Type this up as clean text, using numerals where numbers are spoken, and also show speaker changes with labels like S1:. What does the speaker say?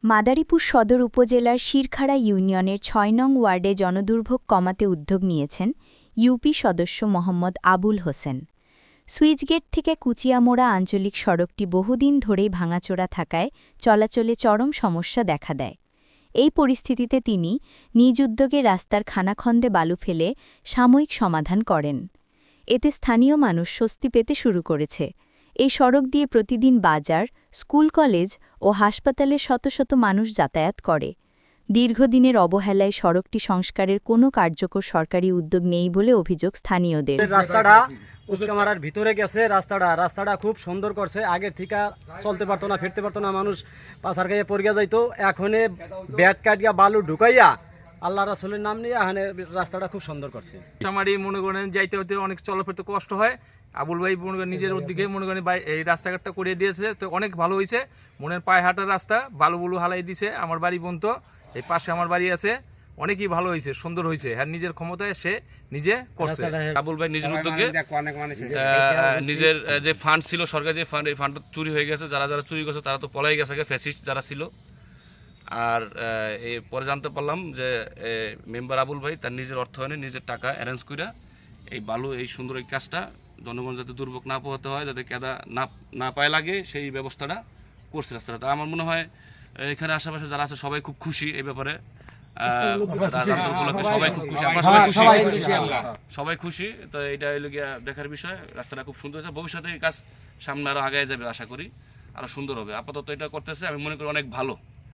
S1: মাদারীপুর সদর উপজেলার শিরখাড়া ইউনিয়নের ৬ নং ওয়ার্ডে জনদুর্ভোগ কমাতে উদ্যোগ নিয়েছেন ইউপি সদস্য মোহাম্মদ আবুল হোসেন। সুইচগেট থেকে কুচিয়ামোড়া আঞ্চলিক সড়কটি বহুদিন ধরেই ভাঙাচোরা থাকায় চলাচলে চরম সমস্যা দেখা দেয়। এই পরিস্থিতিতে তিনি নিজ উদ্যোগে রাস্তার খানাখন্দে বালু ফেলে সাময়িক সমাধান করেন। এতে স্থানীয় মানুষ স্বস্তি পেতে শুরু করেছে। এই সড়ক দিয়ে প্রতিদিন বাজার, স্কুল, কলেজ ও হাসপাতালে শত শত মানুষ যাতায়াত করে। দীর্ঘদিনের অবহেলায় সড়কটি সংস্কারের কোনো কার্যকর সরকারি উদ্যোগ নেই বলে অভিযোগ স্থানীয়দের।
S2: রাস্তাটা উস্কামারার ভিতরে গেছে, রাস্তাটা খুব সুন্দর করছে। আগের থেকে চলতে পারতো না, ফিরতে পারতো না, মানুষ পাশার গায়ে পড়িয়া যাইতো। এখন ব্যাট কাটিয়া বালু ঢুকাইয়া আল্লাহ রাসূলের নাম নিয়ে এখানে রাস্তাটা খুব সুন্দর করছে।
S3: আমারই মনে করেন যাইতে হতে অনেক চলাফেরতে কষ্ট হয়। আবুল ভাই মনে করেন নিজের ওদিকে মনে করেন এই রাস্তাঘাটটা করিয়ে দিয়েছে, তো অনেক ভালো হয়েছে। মনের পায়ে হাঁটার রাস্তা বালু বুলু হালাই দিছে। আমার বাড়ি পর্যন্ত এই পাশে আমার বাড়ি আছে, অনেকই ভালো হয়েছে, সুন্দর হয়েছে। হ্যাঁ, নিজের ক্ষমতায় সে নিজে করছে। আবুল ভাই নিজের উদ্যোগে নিজের যে ফান্ড ছিল, সরকার যে ফান্ড, এই ফান্ডটা চুরি হয়ে গেছে। যারা যারা চুরি করছে তারা তো পলাই গেছে, ফ্যাসিস্ট যারা ছিল। আর পরে জানতে পারলাম যে মেম্বার আবুল ভাই তার নিজের অর্থায়নে নিজের টাকা অ্যারেঞ্জ করে এই বালু, এই সুন্দর এই কাজটা জনগণ যাতে দুর্ভোগ না পোহাতে হয়, যাতে কেদা না পায় লাগে, সেই ব্যবস্থাটা করছে রাস্তাটা। আমার মনে হয় এখানে আশেপাশে যারা আছে সবাই খুব খুশি এই ব্যাপারে। সবাই খুশি, তো এটা হইল গিয়া দেখার বিষয়। রাস্তাটা খুব সুন্দর হয়েছে। ভবিষ্যতে এই কাজ সামনে আরো আগায় যাবে, আশা করি আরো সুন্দর হবে। আপাতত এটা করতেছে, আমি মনে করি অনেক ভালো।